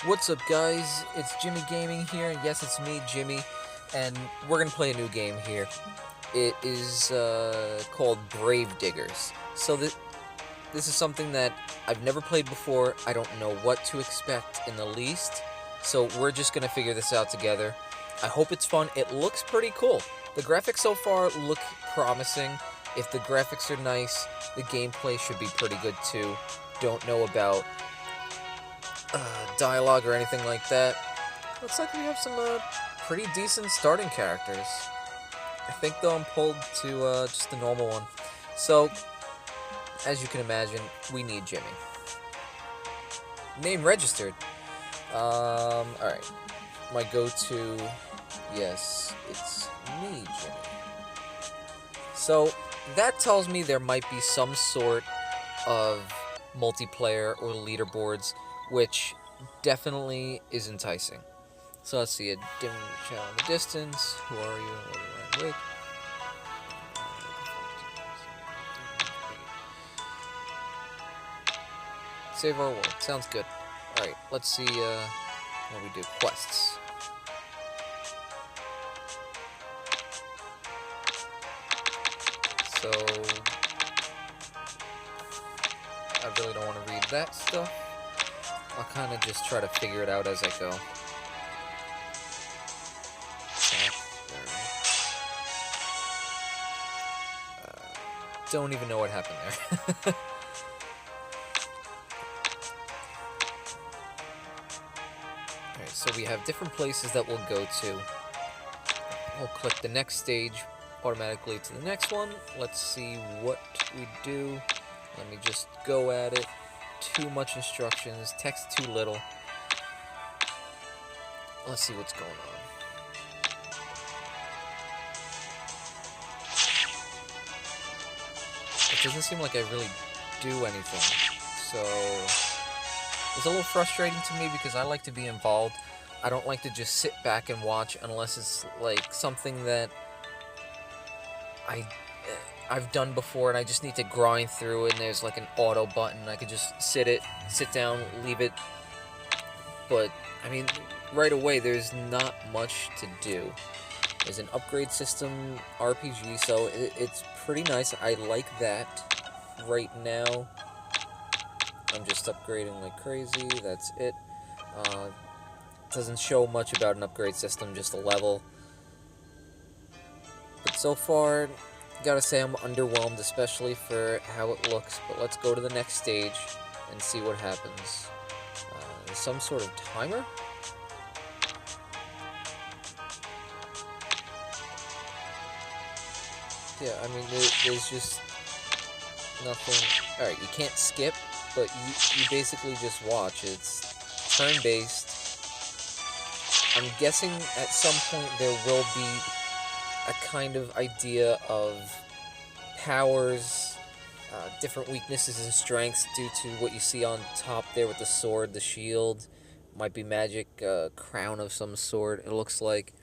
What's up, guys? It's Jimmy Gaming here, and yes, it's me, Jimmy, and we're gonna play a new game here. It is called Grave Diggers. So this is something that I've never played before. I don't know what to expect in the least, so we're just gonna figure this out together. I hope it's fun. It looks pretty cool. The graphics so far look promising. If the graphics are nice, the gameplay should be pretty good too. Don't know about dialogue or anything like that. Looks like we have some pretty decent starting characters. I think though I'm pulled to just the normal one. So, as you can imagine, we need Jimmy. Name registered. Alright. My go-to, yes, it's me, Jimmy. So, that tells me there might be some sort of multiplayer or leaderboards, which definitely is enticing. So let's see, a dim shadow in the distance. Who are you? What are you with? Save our world. Sounds good. Alright, let's see what we do. Quests. So I really don't want to read that stuff. I'll kind of just try to figure it out as I go. Don't even know what happened there. Alright, so we have different places that we'll go to. We'll click the next stage automatically to the next one. Let's see what we do. Let me just go at it. Too much instructions, text too little. Let's see what's going on. It doesn't seem like I really do anything, so it's a little frustrating to me because I like to be involved. I don't like to just sit back and watch unless it's like something that I've done before and I just need to grind through it and there's like an auto button. I could just sit down, leave it. But, I mean, right away there's not much to do. There's an upgrade system, RPG, so it's pretty nice. I like that. Right now, I'm just upgrading like crazy. That's it. Doesn't show much about an upgrade system, just a level. But so far, gotta say I'm underwhelmed, especially for how it looks. But let's go to the next stage and see what happens. There's some sort of timer? Yeah, I mean, there's just nothing. Alright, you can't skip, but you basically just watch. It's turn-based. I'm guessing at some point there will be a kind of idea of powers, different weaknesses and strengths due to what you see on top there with the sword, the shield. Might be magic, crown of some sort, it looks like.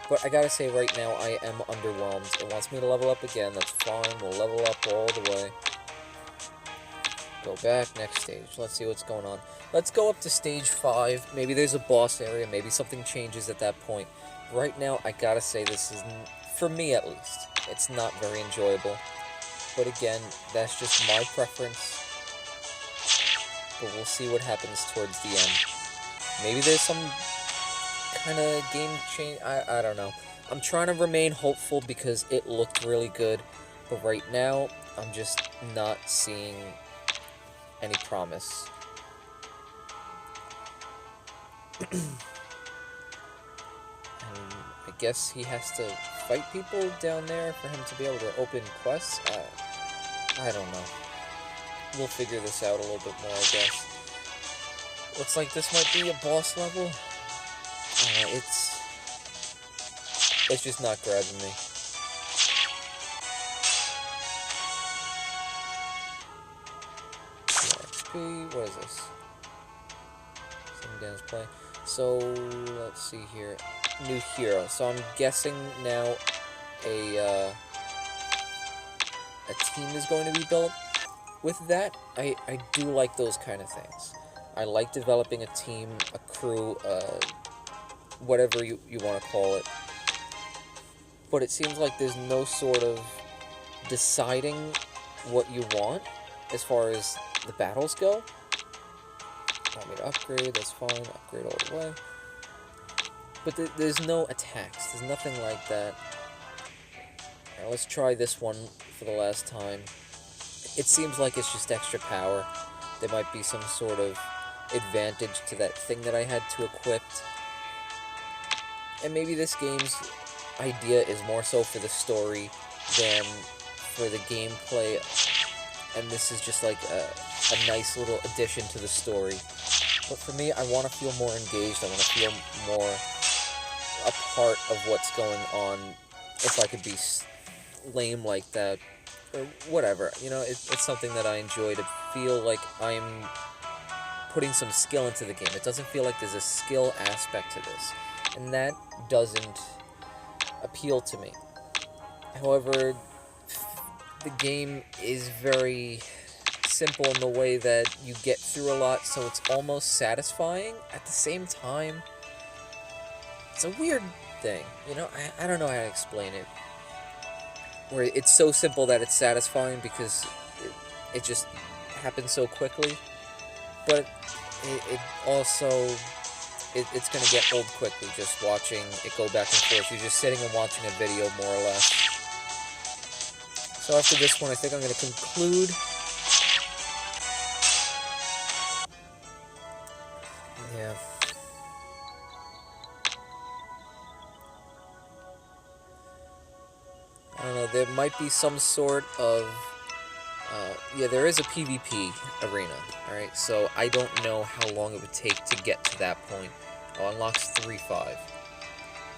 But I gotta say, right now, I am underwhelmed. It wants me to level up again, that's fine, we'll level up all the way. Go back, next stage, let's see what's going on. Let's go up to stage 5, maybe there's a boss area, maybe something changes at that point. Right now, I gotta say, this is, for me at least, it's not very enjoyable. But again, that's just my preference. But we'll see what happens towards the end. Maybe there's some kind of game change. I don't know. I'm trying to remain hopeful because it looked really good. But right now, I'm just not seeing any promise. I guess he has to fight people down there for him to be able to open quests? I don't know. We'll figure this out a little bit more, I guess. Looks like this might be a boss level. It's just not grabbing me. XP, what is this? Some dance play. So, let's see here. New hero. So I'm guessing now a team is going to be built. With that, I do like those kind of things. I like developing a team, a crew, whatever you want to call it. But it seems like there's no sort of deciding what you want as far as the battles go. Want me to upgrade? That's fine. Upgrade all the way. But there's no attacks. There's nothing like that. Now let's try this one for the last time. It seems like it's just extra power. There might be some sort of advantage to that thing that I had to equip. And maybe this game's idea is more so for the story than for the gameplay, and this is just like a nice little addition to the story. But for me, I want to feel more engaged. I want to feel more a part of what's going on. If I could be lame like that, or whatever, you know, it's something that I enjoy, to feel like I'm putting some skill into the game. It doesn't feel like there's a skill aspect to this, and that doesn't appeal to me. However, the game is very simple in the way that you get through a lot, so it's almost satisfying. At the same time, it's a weird thing, you know? I don't know how to explain it. Where it's so simple that it's satisfying because it just happens so quickly, but it also... It's going to get old quickly, just watching it go back and forth. You're just sitting and watching a video, more or less. So after this one, I think I'm going to conclude. Yeah. I don't know, there might be some sort of... yeah, there is a PvP arena, alright? So I don't know how long it would take to get to that point. Oh, unlocks 3-5.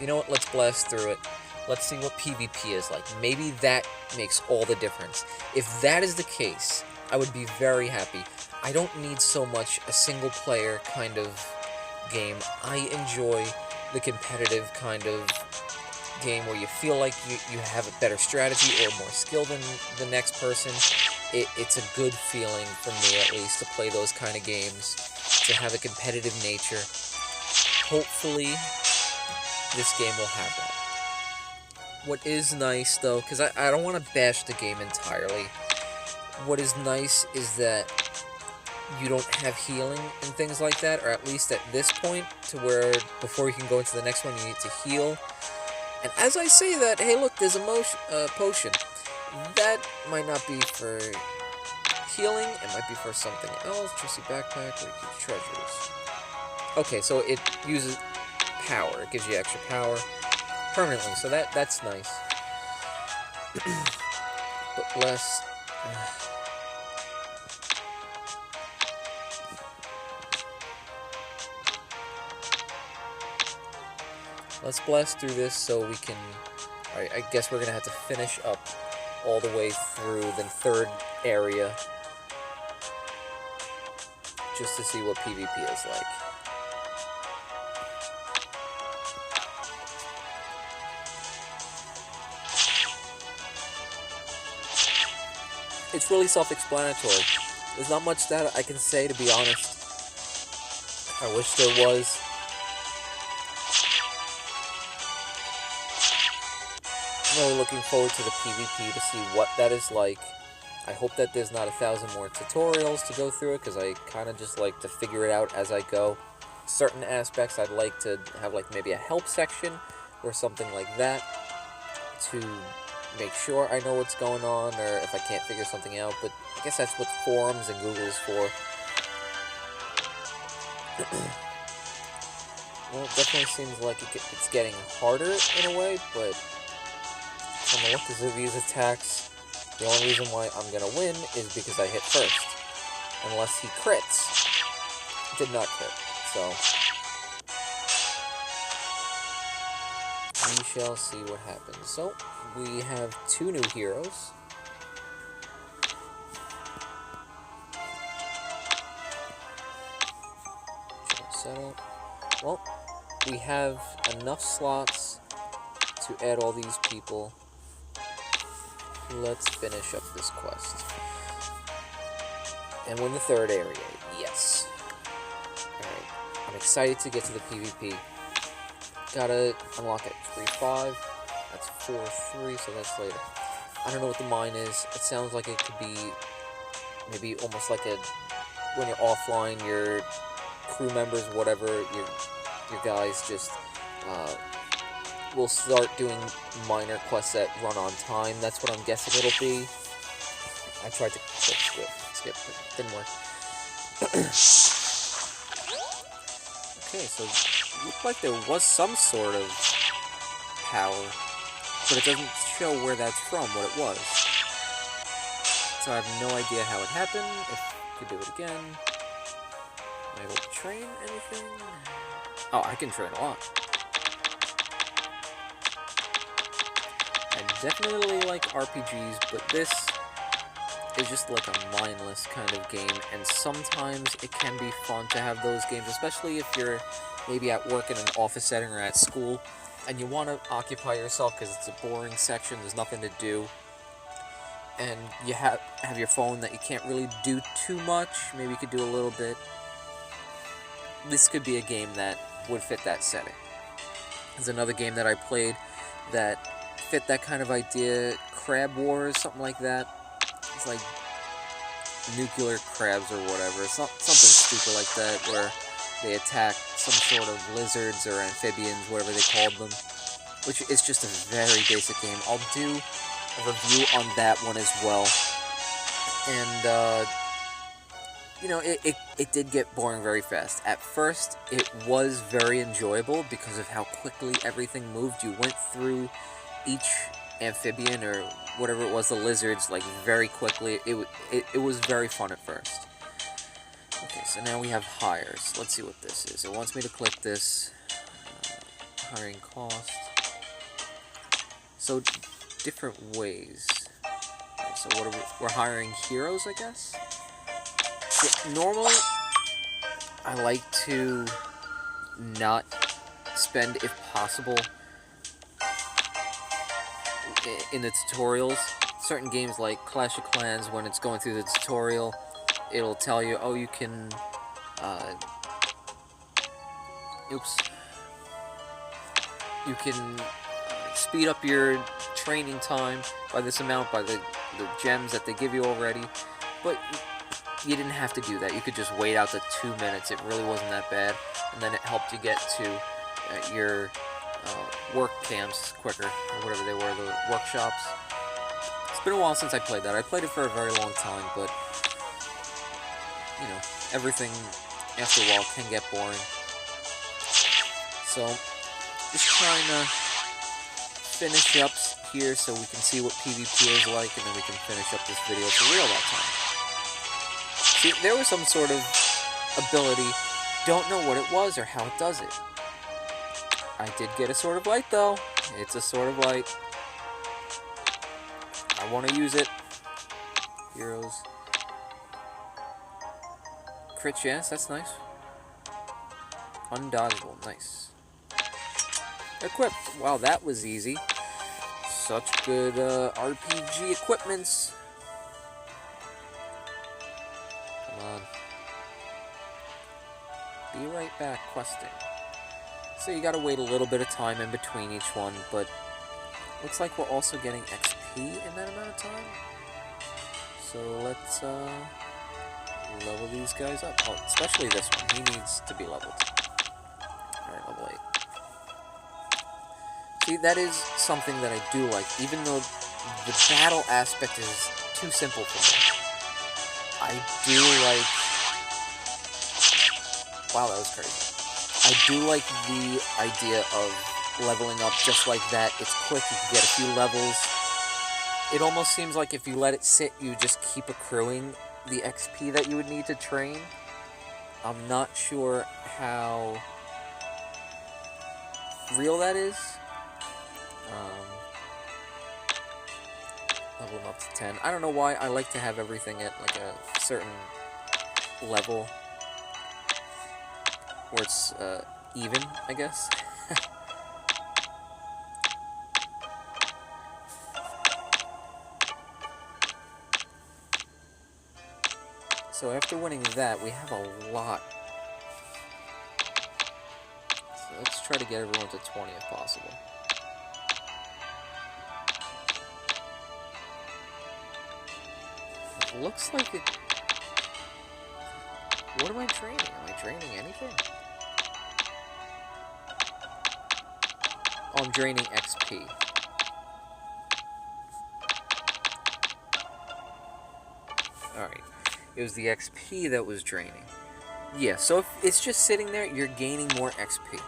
You know what, let's blast through it. Let's see what PvP is like. Maybe that makes all the difference. If that is the case, I would be very happy. I don't need so much a single-player kind of game. I enjoy the competitive kind of game where you feel like you have a better strategy or more skill than the next person. It's a good feeling, for me at least, to play those kind of games, to have a competitive nature. Hopefully, this game will have that. What is nice, though, because I don't want to bash the game entirely, what is nice is that you don't have healing and things like that, or at least at this point, to where before you can go into the next one, you need to heal. And as I say that, hey look, there's a potion. That might not be for healing, it might be for something else. Trusty backpack, where you keep treasures. Okay, so it uses power. It gives you extra power permanently, so that's nice. But less... Let's blast through this so we can... Alright, I guess we're going to have to finish up all the way through the third area just to see what PvP is like. It's really self-explanatory. There's not much that I can say, to be honest. I wish there was. I'm really looking forward to the PvP to see what that is like. I hope that there's not 1,000 more tutorials to go through it, because I kind of just like to figure it out as I go. Certain aspects I'd like to have, like maybe a help section or something like that to make sure I know what's going on, or if I can't figure something out, but I guess that's what forums and Google is for. Well, it definitely seems like it's getting harder in a way, but from the look of these attacks, the only reason why I'm going to win is because I hit first. Unless he crits. Did not crit, so... we shall see what happens. So, we have 2 new heroes. Setup. Well, we have enough slots to add all these people. Let's finish up this quest. And win the third area, yes. excited to get to the PvP. Gotta unlock at 3-5. That's 4-3, so that's later. I don't know what the mine is. It sounds like it could be maybe almost like when you're offline, your crew members, whatever, your guys just will start doing minor quests that run on time. That's what I'm guessing it'll be. I tried to click skip, but it didn't work. Okay, so it looked like there was some sort of power, but it doesn't show where that's from, what it was. So I have no idea how it happened, if I could do it again. Am I able to train anything? Oh, I can train a lot. I definitely like RPGs, but this is just like a mindless kind of game, and sometimes it can be fun to have those games, especially if you're maybe at work in an office setting or at school, and you want to occupy yourself because it's a boring section, there's nothing to do, and you have your phone that you can't really do too much. Maybe you could do a little bit. This could be a game that would fit that setting. There's another game that I played that fit that kind of idea, Crab Wars, something like that. It's like nuclear crabs or whatever, something stupid like that, where they attack some sort of lizards or amphibians, whatever they called them, which is just a very basic game. I'll do a review on that one as well. And, you know, it did get boring very fast. At first, it was very enjoyable because of how quickly everything moved. You went through each amphibian or whatever it was, the lizards, like very quickly. It was very fun at first. Okay, so now we have hires. Let's see what this is. It wants me to click this. Hiring cost. So, different ways. Okay, so what are we're hiring heroes, I guess? Yeah, normally, I like to not spend, if possible, in the tutorials. Certain games like Clash of Clans, when it's going through the tutorial, it'll tell you, oh, you can, you can speed up your training time by this amount, by the gems that they give you already, but you didn't have to do that. You could just wait out the 2 minutes. It really wasn't that bad, and then it helped you get to your work camps quicker, or whatever they were, the workshops. It's been a while since I played that. I played it for a very long time, but, you know, everything after a while can get boring. So, just trying to finish up here so we can see what PvP is like, and then we can finish up this video for real that time. See, there was some sort of ability, don't know what it was or how it does it. I did get a Sword of Light, though. It's a Sword of Light. I want to use it. Heroes. Crit chance, that's nice. Undodgeable, nice. Equipped. Wow, that was easy. Such good RPG equipments. Come on. Be right back, questing. So you gotta wait a little bit of time in between each one, but looks like we're also getting XP in that amount of time. So let's level these guys up. Oh, especially this one. He needs to be leveled. Alright, level 8. See, that is something that I do like, even though the battle aspect is too simple for me. I do like... Wow, that was crazy. I do like the idea of leveling up just like that. It's quick, you can get a few levels. It almost seems like if you let it sit, you just keep accruing the XP that you would need to train. I'm not sure how real that is. Level them up to 10. I don't know why I like to have everything at like a certain level where it's even, I guess. So after winning that, we have a lot let's try to get everyone to 20 if possible. It looks like it... What am I draining? Am I draining anything? Oh, I'm draining XP. Alright. It was the XP that was draining. Yeah, so if it's just sitting there, you're gaining more XP.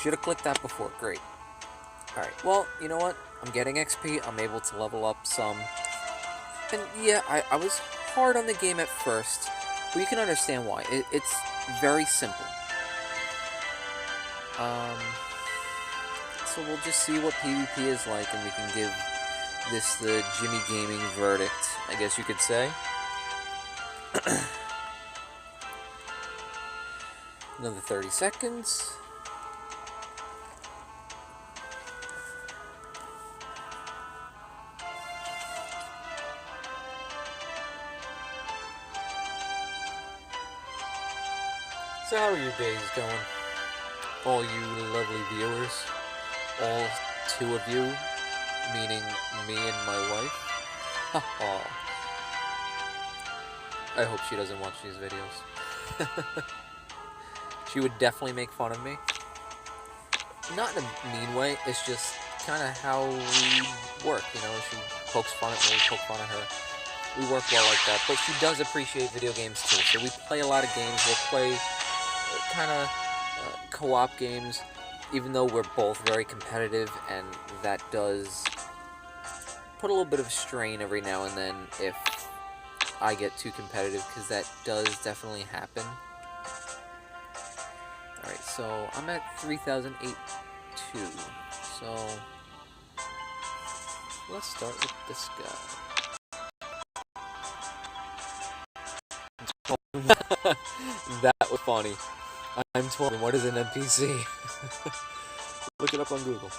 Should have clicked that before. Great. Alright, well, you know what? I'm getting XP. I'm able to level up some. And yeah, I was hard on the game at first, but you can understand why. It's very simple. So we'll just see what PvP is like, and we can give this the Jimmy Gaming verdict, I guess you could say. Another 30 seconds. So how are your days going? All you lovely viewers. All 2 of you, meaning me and my wife. Haha. I hope she doesn't watch these videos. She would definitely make fun of me. Not in a mean way, it's just kind of how we work, you know? She pokes fun at me, poke fun at her. We work well like that, but she does appreciate video games too. So we play a lot of games, we'll play kind of co-op games, even though we're both very competitive, and that does put a little bit of strain every now and then if I get too competitive, because that does definitely happen. Alright, so I'm at 3008.2, so let's start with this guy. That was funny. I'm 12, and what is an NPC? Look it up on Google.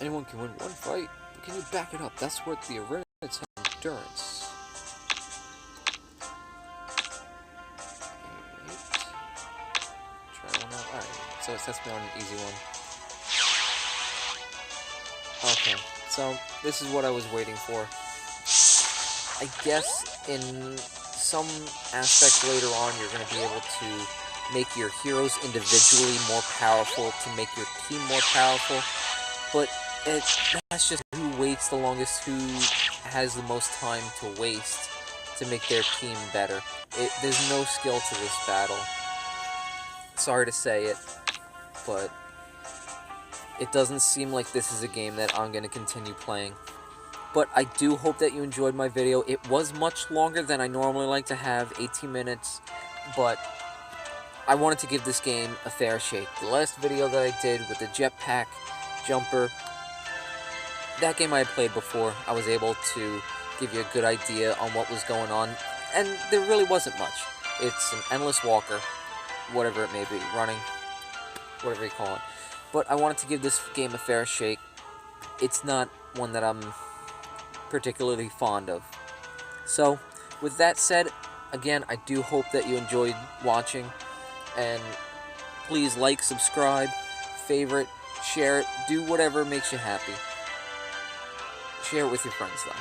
Anyone can win one fight, but can you back it up? That's what the arenas have endurance. Try one out. Alright, so it sets me on an easy one. Okay, so this is what I was waiting for. I guess in some aspect later on, you're going to be able to make your heroes individually more powerful, to make your team more powerful, but that's just who waits the longest, who has the most time to waste to make their team better. There's no skill to this battle. Sorry to say it, but it doesn't seem like this is a game that I'm going to continue playing. But I do hope that you enjoyed my video. It was much longer than I normally like to have, 18 minutes, but I wanted to give this game a fair shake. The last video that I did with the jetpack jumper, that game I had played before. I was able to give you a good idea on what was going on, and there really wasn't much. It's an endless walker, whatever it may be, running, whatever you call it. But I wanted to give this game a fair shake. It's not one that I'm particularly fond of. So, with that said, again, I do hope that you enjoyed watching, and please like, subscribe, favorite, share it, do whatever makes you happy. Share it with your friends, though,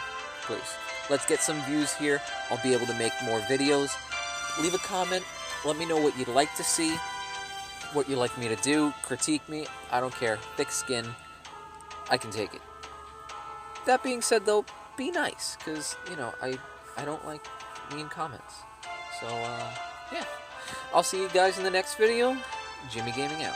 please. Let's get some views here. I'll be able to make more videos. Leave a comment. Let me know what you'd like to see, what you'd like me to do. Critique me. I don't care. Thick skin. I can take it. That being said, though, be nice, because, you know, I don't like mean comments. So, yeah. I'll see you guys in the next video. Jimmy Gaming out.